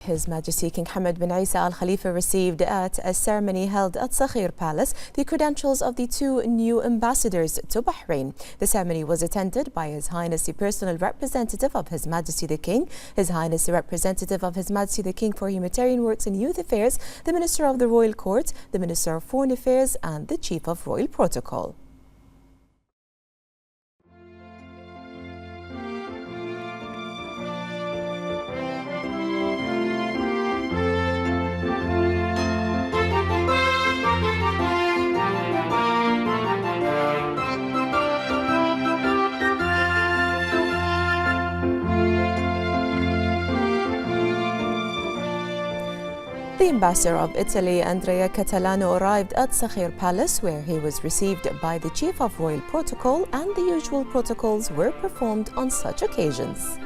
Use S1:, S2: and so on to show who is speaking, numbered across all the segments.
S1: His Majesty King Hamad bin Isa Al Khalifa received at a ceremony held at Sakhir Palace the credentials of the two new ambassadors to Bahrain. The ceremony was attended by His Highness the Personal Representative of His Majesty the King, His Highness the Representative of His Majesty the King for Humanitarian Works and Youth Affairs, the Minister of the Royal Court, the Minister of Foreign Affairs and the Chief of Royal Protocol. The ambassador of Italy, Andrea Catalano, arrived at Sakhir Palace, where he was received by the Chief of Royal Protocol, and the usual protocols were performed on such occasions.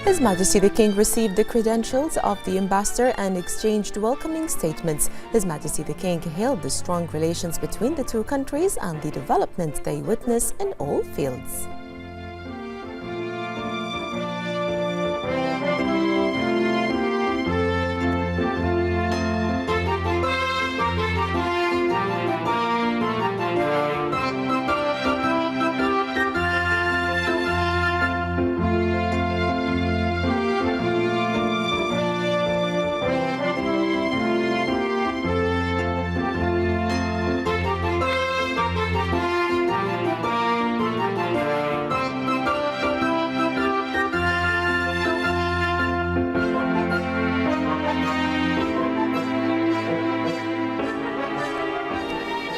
S1: His Majesty the King received the credentials of the ambassador and exchanged welcoming statements. His Majesty the King hailed the strong relations between the two countries and the development they witness in all fields.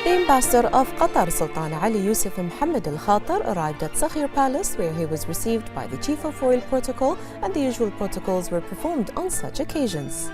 S1: The ambassador of Qatar, Sultan Ali Yusuf Mohammed Al Khatar, arrived at Sakhir Palace, where he was received by the Chief of Royal Protocol, and the usual protocols were performed on such occasions.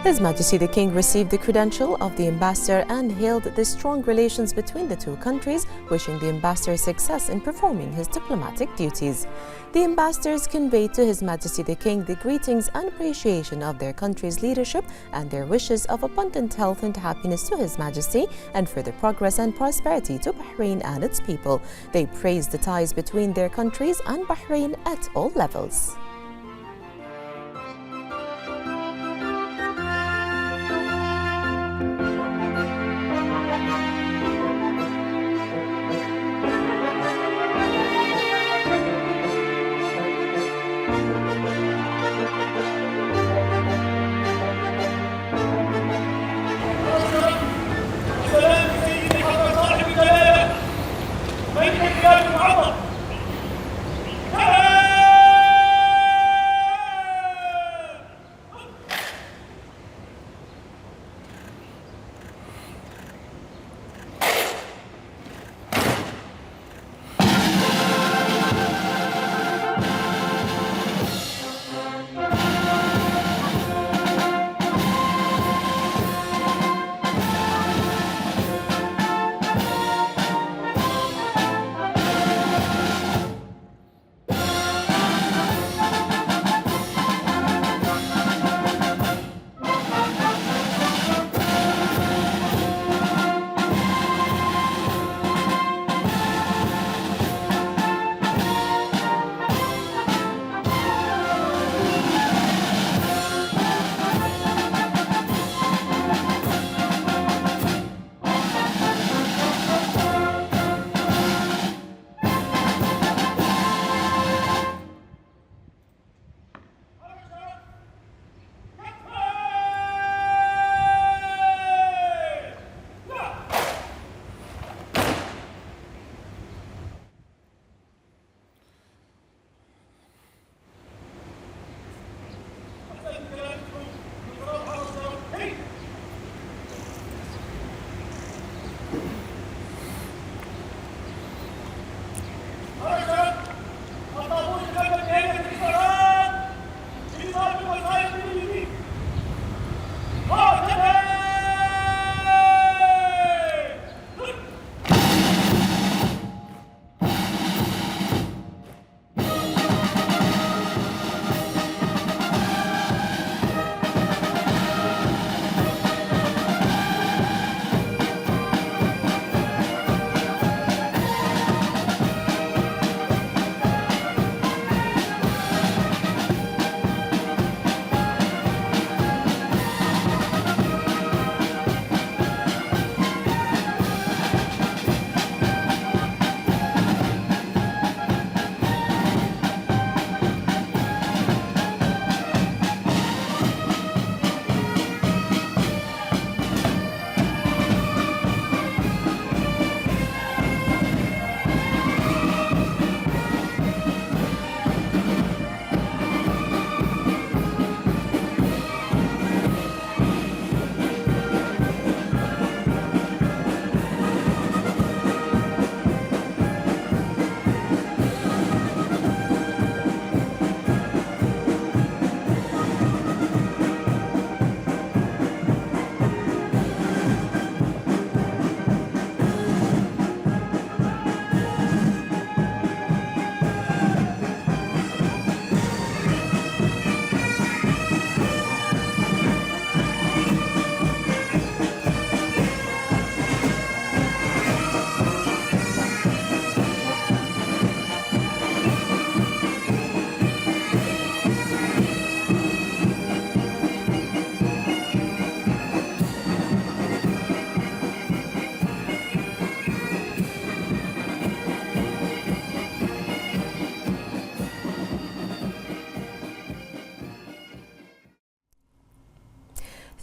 S1: His Majesty the King received the credential of the ambassador and hailed the strong relations between the two countries, wishing the ambassador success in performing his diplomatic duties. The ambassadors conveyed to His Majesty the King the greetings and appreciation of their country's leadership and their wishes of abundant health and happiness to His Majesty and further progress and prosperity to Bahrain and its people. They praised the ties between their countries and Bahrain at all levels.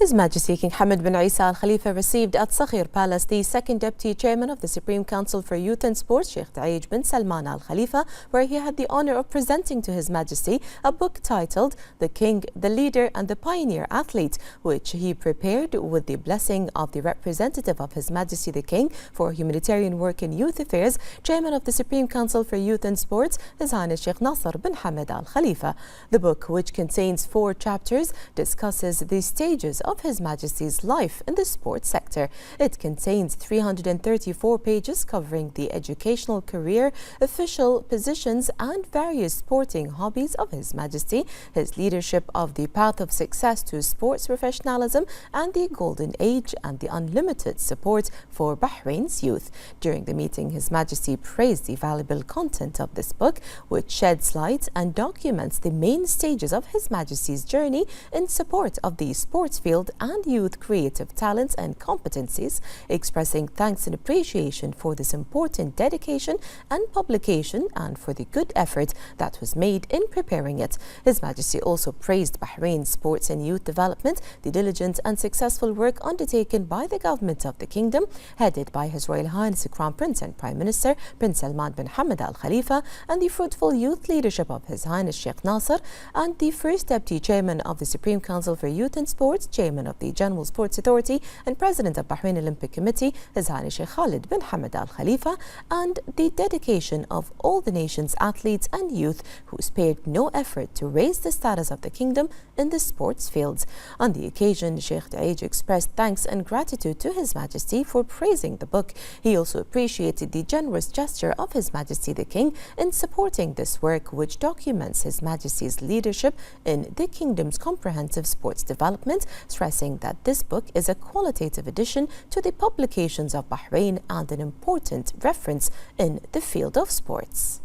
S1: His Majesty King Hamad bin Isa Al Khalifa received at Sakhir Palace the second Deputy Chairman of the Supreme Council for Youth and Sports, Sheikh Taij bin Salman Al Khalifa, where he had the honour of presenting to His Majesty a book titled The King, the Leader and the Pioneer Athlete, which he prepared with the blessing of the representative of His Majesty the King for Humanitarian Work and Youth Affairs, Chairman of the Supreme Council for Youth and Sports, His Highness Sheikh Nasser bin Hamad Al Khalifa. The book, which contains 4 chapters, discusses the stages of His Majesty's life in the sports sector. It contains 334 pages covering the educational career, official positions and various sporting hobbies of His Majesty, his leadership of the path of success to sports professionalism and the golden age, and the unlimited support for Bahrain's youth. During the meeting, His Majesty praised the valuable content of this book, which sheds light and documents the main stages of His Majesty's journey in support of the sports field and youth creative talents and competencies, expressing thanks and appreciation for this important dedication and publication and for the good effort that was made in preparing it. His Majesty also praised Bahrain's sports and youth development, the diligent and successful work undertaken by the government of the kingdom, headed by His Royal Highness the Crown Prince and Prime Minister Prince Salman bin Hamad Al Khalifa, and the fruitful youth leadership of His Highness Sheikh Nasser, and the first Deputy Chairman of the Supreme Council for Youth and Sports, Chairman of the General Sports Authority and President of Bahrain Olympic Committee, His Highness Sheikh Khalid bin Hamad Al Khalifa, and the dedication of all the nation's athletes and youth who spared no effort to raise the status of the kingdom in the sports fields. On the occasion, Sheikh Taij expressed thanks and gratitude to His Majesty for praising the book. He also appreciated the generous gesture of His Majesty the King in supporting this work, which documents His Majesty's leadership in the kingdom's comprehensive sports development, stressing that this book is a qualitative addition to the publications of Bahrain and an important reference in the field of sports.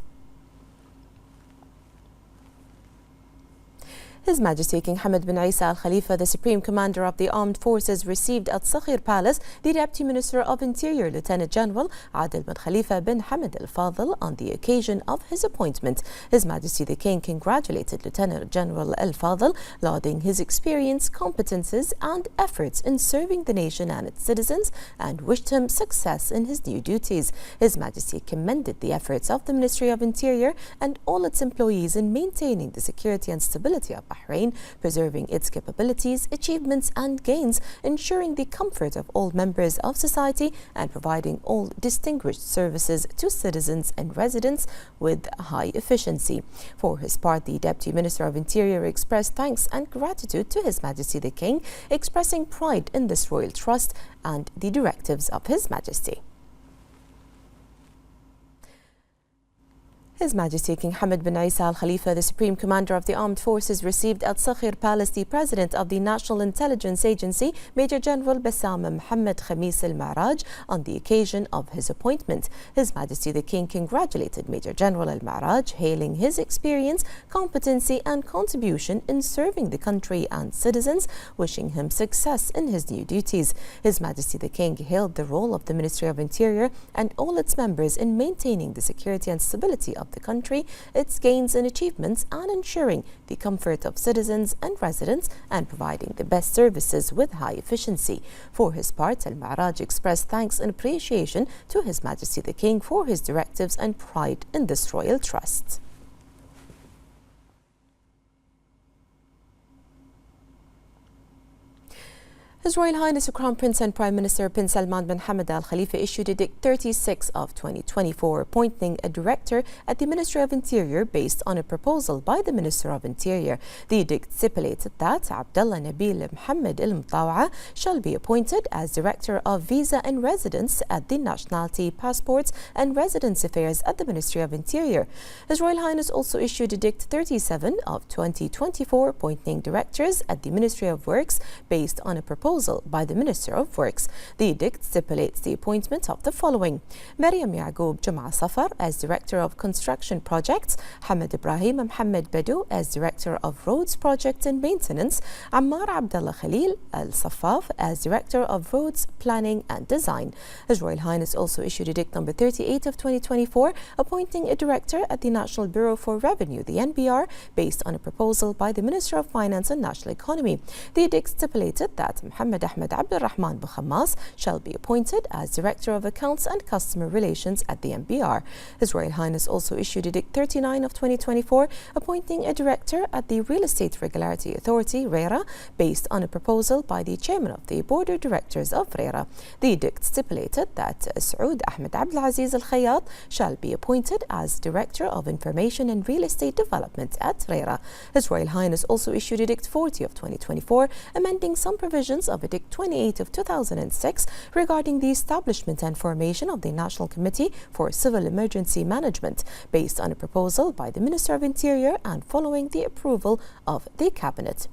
S1: His Majesty King Hamad bin Isa Al Khalifa, the Supreme Commander of the Armed Forces, received at Sakhir Palace the Deputy Minister of Interior, Lieutenant General Adil bin Khalifa bin Hamad Al Fadl, on the occasion of his appointment. His Majesty the King congratulated Lieutenant General Al Fadl, lauding his experience, competences and efforts in serving the nation and its citizens, and wished him success in his new duties. His Majesty commended the efforts of the Ministry of Interior and all its employees in maintaining the security and stability of Bahrain, preserving its capabilities, achievements and gains, ensuring the comfort of all members of society and providing all distinguished services to citizens and residents with high efficiency. For his part, the Deputy Minister of Interior expressed thanks and gratitude to His Majesty the King, expressing pride in this royal trust and the directives of His Majesty. His Majesty King Hamad bin Isa Al Khalifa, the Supreme Commander of the Armed Forces, received at Sakhir Palace the President of the National Intelligence Agency, Major General Bassam Mohammed Khamis Al Ma'raj, on the occasion of his appointment. His Majesty the King congratulated Major General Al Ma'raj, hailing his experience, competency and contribution in serving the country and citizens, wishing him success in his new duties. His Majesty the King hailed the role of the Ministry of Interior and all its members in maintaining the security and stability of the country, its gains and achievements, and ensuring the comfort of citizens and residents and providing the best services with high efficiency. For his part, Al Ma'raj expressed thanks and appreciation to His Majesty the King for his directives and pride in this royal trust. His Royal Highness the Crown Prince and Prime Minister Prince Salman bin Hamad Al Khalifa issued Edict 36 of 2024, appointing a director at the Ministry of Interior based on a proposal by the Minister of Interior. The edict stipulated that Abdullah Nabil Muhammad Al Mutawa shall be appointed as Director of Visa and Residence at the Nationality, Passports and Residence Affairs at the Ministry of Interior. His Royal Highness also issued Edict 37 of 2024, appointing directors at the Ministry of Works based on a proposal proposal by the Minister of Works. The edict stipulates the appointment of the following: Maryam Yaqub Jum'a Safar as Director of Construction Projects, Hamad Ibrahim Mohammed Badu as Director of Roads Projects and Maintenance, Ammar Abdullah Khalil Al-Safaf as Director of Roads Planning and Design. His Royal Highness also issued edict number 38 of 2024 appointing a director at the National Bureau for Revenue, the NBR, based on a proposal by the Minister of Finance and National Economy. The edict stipulated that Muhammad Ahmed Abdul Rahman Bukhammas shall be appointed as Director of Accounts and Customer Relations at the NBR. His Royal Highness also issued edict 39 of 2024 appointing a director at the Real Estate Regulatory Authority, RERA, based on a proposal by the Chairman of the Board of Directors of RERA. The edict stipulated that Saud Ahmed Abdulaziz Al Khayyat shall be appointed as Director of Information and Real Estate Development at RERA. His Royal Highness also issued edict 40 of 2024 amending some provisions of edict 28 of 2006 regarding the establishment and formation of the National Committee for Civil Emergency Management, based on a proposal by the Minister of Interior and following the approval of the Cabinet.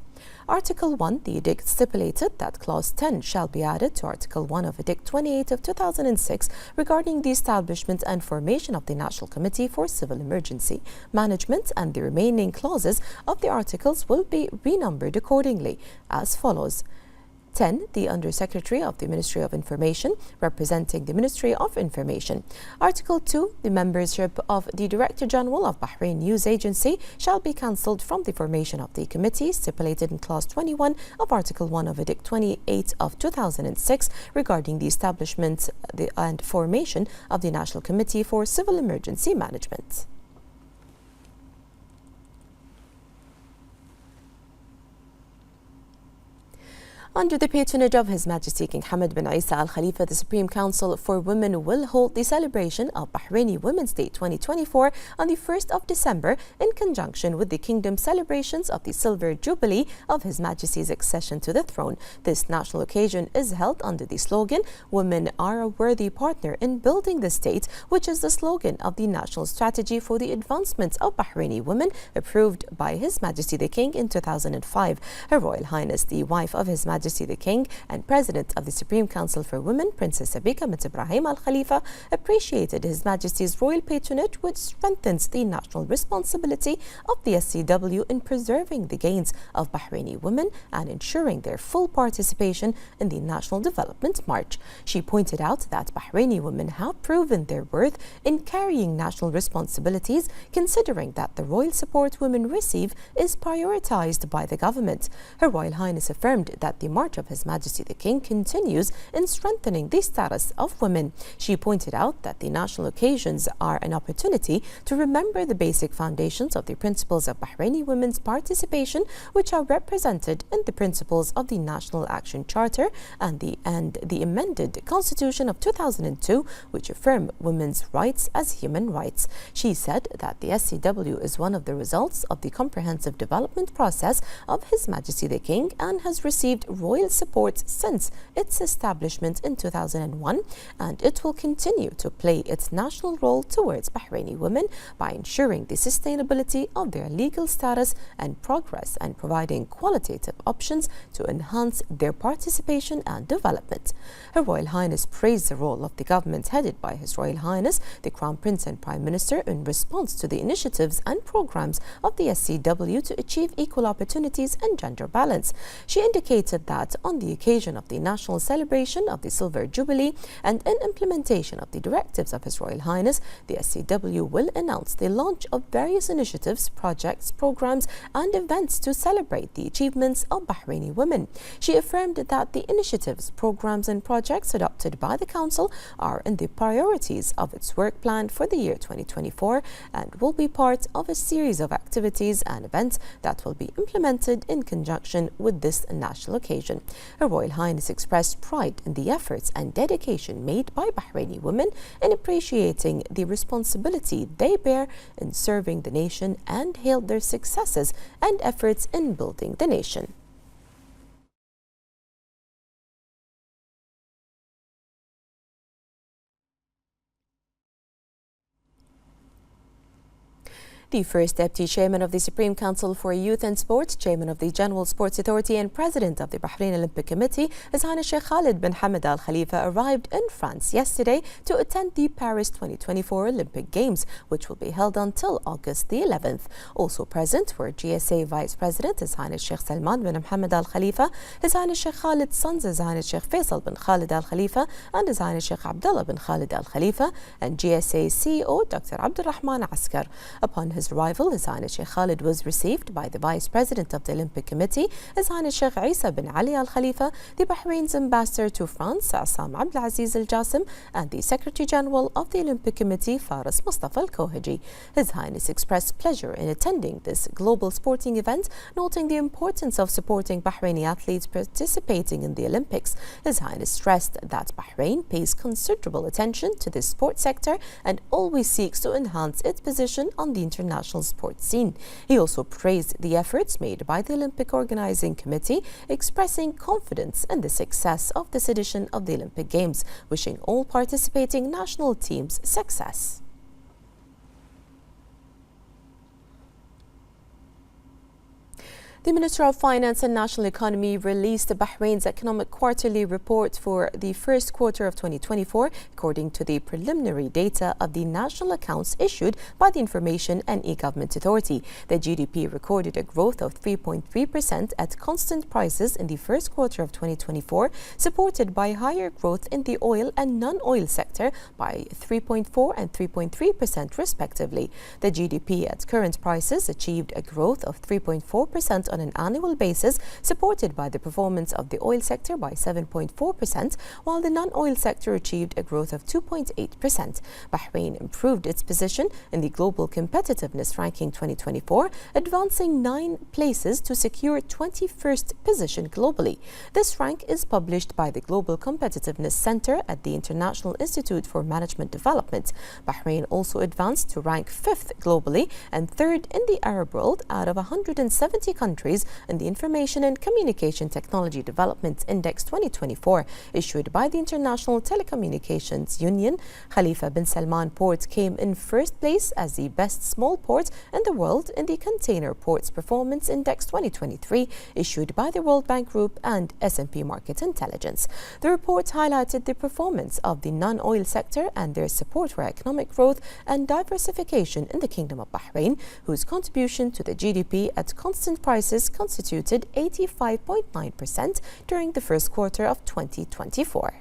S1: Article 1, the edict stipulated that Clause 10 shall be added to Article 1 of Edict 28 of 2006 regarding the establishment and formation of the National Committee for Civil Emergency Management, and the remaining clauses of the articles will be renumbered accordingly as follows. 10. The Under-Secretary of the Ministry of Information, representing the Ministry of Information. Article 2. The membership of the Director General of Bahrain News Agency shall be cancelled from the formation of the committee stipulated in Clause 21 of Article 1 of Edict 28 of 2006 regarding the establishment and formation of the National Committee for Civil Emergency Management. Under the patronage of His Majesty King Hamad bin Isa Al Khalifa, the Supreme Council for Women will hold the celebration of Bahraini Women's Day 2024 on the 1st of December in conjunction with the Kingdom's celebrations of the Silver Jubilee of His Majesty's accession to the throne. This national occasion is held under the slogan, "Women are a worthy partner in building the state," which is the slogan of the National Strategy for the Advancement of Bahraini Women, approved by His Majesty the King in 2005. Her Royal Highness, the wife of His Majesty the King and President of the Supreme Council for Women, Princess Abika bint Ibrahim Al Khalifa, appreciated His Majesty's royal patronage, which strengthens the national responsibility of the SCW in preserving the gains of Bahraini women and ensuring their full participation in the National Development March. She pointed out that Bahraini women have proven their worth in carrying national responsibilities, considering that the royal support women receive is prioritized by the government. Her Royal Highness affirmed that the March of His Majesty the King continues in strengthening the status of women. She pointed out that the national occasions are an opportunity to remember the basic foundations of the principles of Bahraini women's participation, which are represented in the principles of the National Action Charter and the amended Constitution of 2002, which affirm women's rights as human rights. She said that the SCW is one of the results of the comprehensive development process of His Majesty the King and has received royal support since its establishment in 2001, and it will continue to play its national role towards Bahraini women by ensuring the sustainability of their legal status and progress and providing qualitative options to enhance their participation and development. Her Royal Highness praised the role of the government headed by His Royal Highness, the Crown Prince and Prime Minister, in response to the initiatives and programs of the SCW to achieve equal opportunities and gender balance. She indicated that on the occasion of the national celebration of the Silver Jubilee and in implementation of the directives of His Royal Highness, the SCW will announce the launch of various initiatives, projects, programs and events to celebrate the achievements of Bahraini women. She affirmed that the initiatives, programs and projects adopted by the Council are in the priorities of its work plan for the year 2024 and will be part of a series of activities and events that will be implemented in conjunction with this national occasion. Her Royal Highness expressed pride in the efforts and dedication made by Bahraini women in appreciating the responsibility they bear in serving the nation and hailed their successes and efforts in building the nation. The first Deputy Chairman of the Supreme Council for Youth and Sport, Chairman of the General Sports Authority and President of the Bahrain Olympic Committee, His Highness Sheikh Khalid bin Hamad Al Khalifa, arrived in France yesterday to attend the Paris 2024 Olympic Games, which will be held until August the 11th. Also present were GSA Vice President His Highness Sheikh Salman bin Hamad Al Khalifa, His Highness Sheikh Khalid's sons His Highness Sheikh Faisal bin Khalid Al Khalifa and His Highness Sheikh Abdullah bin Khalid Al Khalifa, and GSA CEO Dr. Abdul Rahman Askar. Upon his arrival, His Highness Sheikh Khalid was received by the Vice President of the Olympic Committee, His Highness Sheikh Isa bin Ali Al Khalifa, the Bahrain's Ambassador to France, Assam Abdulaziz Al Jassim, and the Secretary General of the Olympic Committee, Faris Mustafa Al Kohaji. His Highness expressed pleasure in attending this global sporting event, noting the importance of supporting Bahraini athletes participating in the Olympics. His Highness stressed that Bahrain pays considerable attention to this sports sector and always seeks to enhance its position on the international sports scene. He also praised the efforts made by the Olympic Organizing Committee, expressing confidence in the success of this edition of the Olympic Games, wishing all participating national teams success. The Minister of Finance and National Economy released Bahrain's economic quarterly report for the first quarter of 2024, according to the preliminary data of the national accounts issued by the Information and E-Government Authority. The GDP recorded a growth of 3.3% at constant prices in the first quarter of 2024, supported by higher growth in the oil and non-oil sector by 3.4% and 3.3% respectively. The GDP at current prices achieved a growth of 3.4% on an annual basis, supported by the performance of the oil sector by 7.4%, while the non-oil sector achieved a growth of 2.8%. Bahrain improved its position in the Global Competitiveness Ranking 2024, advancing 9 places to secure 21st position globally. This rank is published by the Global Competitiveness Center at the International Institute for Management Development. Bahrain also advanced to rank 5th globally and 3rd in the Arab world out of 170 countries in the Information and Communication Technology Development Index 2024, issued by the International Telecommunications Union. Khalifa bin Salman Port came in first place as the best small port in the world in the Container Ports Performance Index 2023, issued by the World Bank Group and S&P Market Intelligence. The report highlighted the performance of the non-oil sector and their support for economic growth and diversification in the Kingdom of Bahrain, whose contribution to the GDP at constant prices constituted 85.9% during the first quarter of 2024.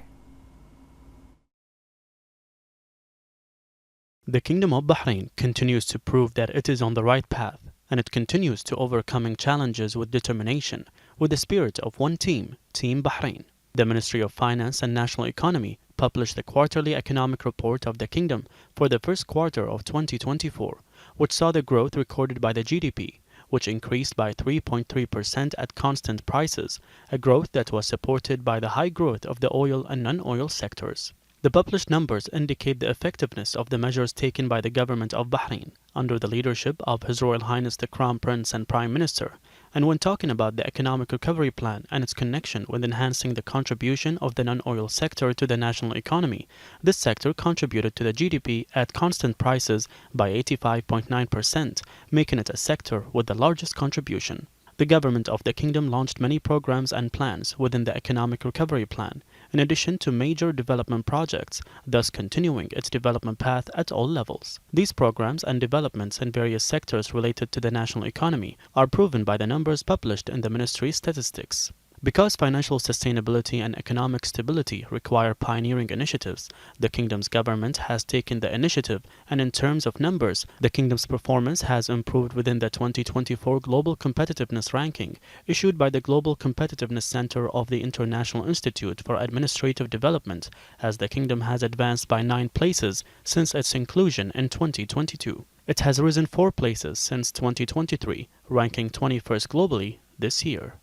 S2: The Kingdom of Bahrain continues to prove that it is on the right path, and it continues to overcoming challenges with determination, with the spirit of one team, Team Bahrain. The Ministry of Finance and National Economy published the quarterly economic report of the Kingdom for the first quarter of 2024, which saw the growth recorded by the GDP, which increased by 3.3% at constant prices, a growth that was supported by the high growth of the oil and non-oil sectors. The published numbers indicate the effectiveness of the measures taken by the government of Bahrain under the leadership of His Royal Highness the Crown Prince and Prime Minister. And when talking about the economic recovery plan and its connection with enhancing the contribution of the non-oil sector to the national economy, this sector contributed to the GDP at constant prices by 85.9%, making it a sector with the largest contribution. The government of the Kingdom launched many programs and plans within the economic recovery plan, in addition to major development projects, thus continuing its development path at all levels. These programs and developments in various sectors related to the national economy are proven by the numbers published in the ministry's statistics. Because financial sustainability and economic stability require pioneering initiatives, the Kingdom's government has taken the initiative, and in terms of numbers, the Kingdom's performance has improved within the 2024 Global Competitiveness Ranking, issued by the Global Competitiveness Center of the International Institute for Administrative Development, as the Kingdom has advanced by 9 places since its inclusion in 2022. It has risen 4 places since 2023, ranking 21st globally this year.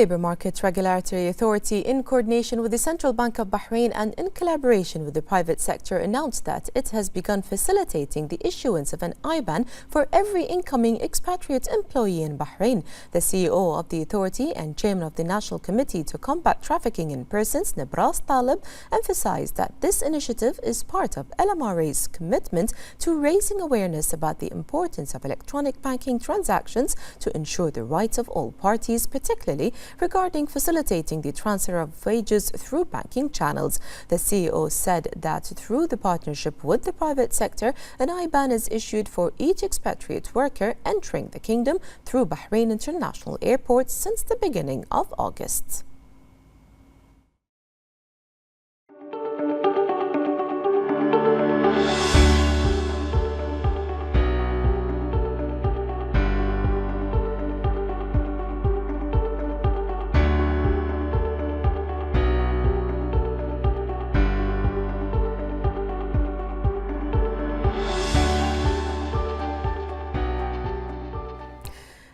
S1: Labour Market Regulatory Authority, in coordination with the Central Bank of Bahrain and in collaboration with the private sector, announced that it has begun facilitating the issuance of an IBAN for every incoming expatriate employee in Bahrain. The CEO of the authority and chairman of the National Committee to Combat Trafficking in Persons, Nabras Talib, emphasized that this initiative is part of LMRA's commitment to raising awareness about the importance of electronic banking transactions to ensure the rights of all parties, particularly regarding facilitating the transfer of wages through banking channels. The CEO said that through the partnership with the private sector, an IBAN is issued for each expatriate worker entering the kingdom through Bahrain International Airport since the beginning of August.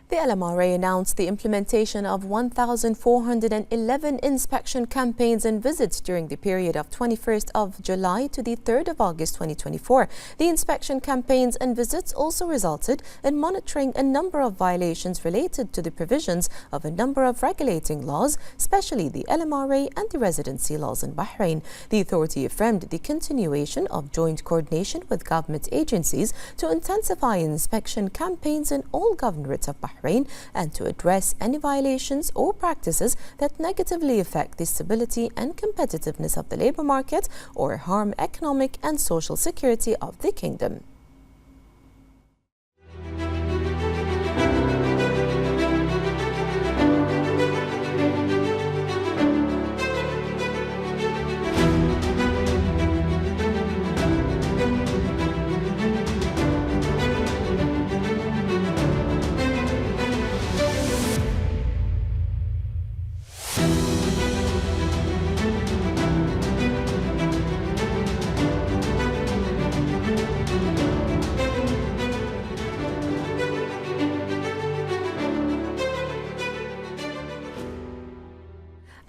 S1: The LMRA announced the implementation of 1,411 inspection campaigns and visits during the period of 21st of July to the 3rd of August 2024. The inspection campaigns and visits also resulted in monitoring a number of violations related to the provisions of a number of regulating laws, especially the LMRA and the residency laws in Bahrain. The authority affirmed the continuation of joint coordination with government agencies to intensify inspection campaigns in all governorates of Bahrain and to address any violations or practices that negatively affect the stability and competitiveness of the labour market or harm economic and social security of the kingdom.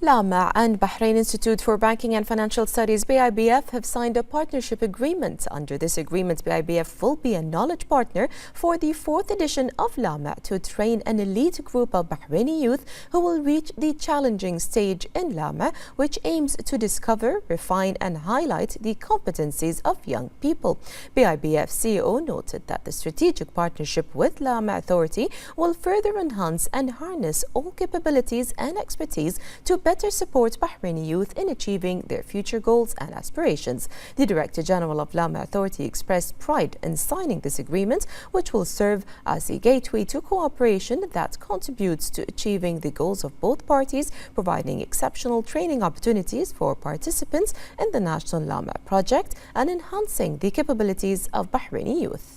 S1: LAMA and Bahrain Institute for Banking and Financial Studies (BIBF) have signed a partnership agreement. Under this agreement, BIBF will be a knowledge partner for the 4th edition of LAMA to train an elite group of Bahraini youth who will reach the challenging stage in LAMA, which aims to discover, refine and highlight the competencies of young people. BIBF CEO noted that the strategic partnership with LAMA Authority will further enhance and harness all capabilities and expertise to better support Bahraini youth in achieving their future goals and aspirations. The Director General of LAMA Authority expressed pride in signing this agreement, which will serve as a gateway to cooperation that contributes to achieving the goals of both parties, providing exceptional training opportunities for participants in the National LAMA project and enhancing the capabilities of Bahraini youth.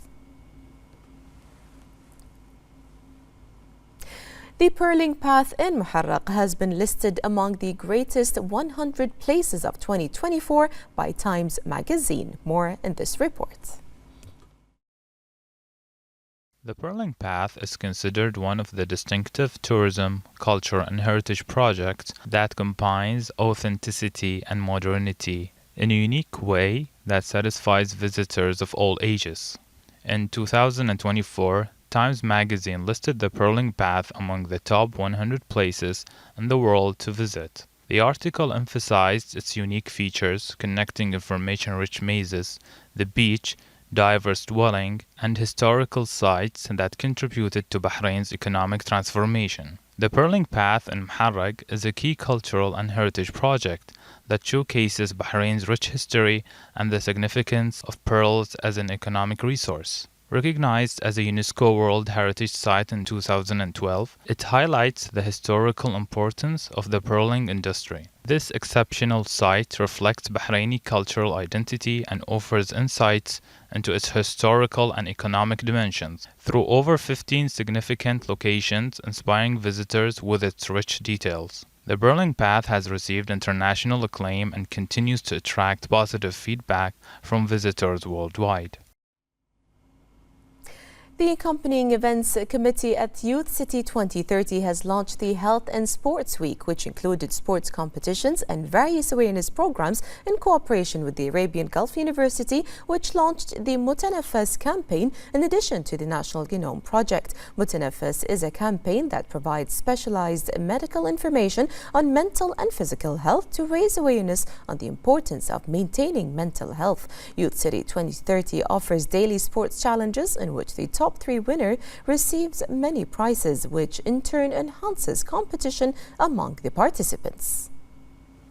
S1: The Pearling Path in Muharraq has been listed among the greatest 100 places of 2024 by Times Magazine. More in this report.
S3: The Pearling Path is considered one of the distinctive tourism, culture and heritage projects that combines authenticity and modernity in a unique way that satisfies visitors of all ages. In 2024, Times Magazine listed the Pearling Path among the top 100 places in the world to visit. The article emphasized its unique features, connecting information-rich mazes, the beach, diverse dwelling, and historical sites that contributed to Bahrain's economic transformation. The Pearling Path in Muharraq is a key cultural and heritage project that showcases Bahrain's rich history and the significance of pearls as an economic resource. Recognized as a UNESCO World Heritage Site in 2012, it highlights the historical importance of the pearling industry. This exceptional site reflects Bahraini cultural identity and offers insights into its historical and economic dimensions through over 15 significant locations, inspiring visitors with its rich details. The Pearling Path has received international acclaim and continues to attract positive feedback from visitors worldwide.
S1: The accompanying events committee at Youth City 2030 has launched the Health and Sports Week, which included sports competitions and various awareness programs in cooperation with the Arabian Gulf University, which launched the Mutanafas campaign in addition to the National Genome Project. Mutanafas is a campaign that provides specialized medical information on mental and physical health to raise awareness on the importance of maintaining mental health. Youth City 2030 offers daily sports challenges in which the top 3 winner receives many prizes, which in turn enhances competition among the participants.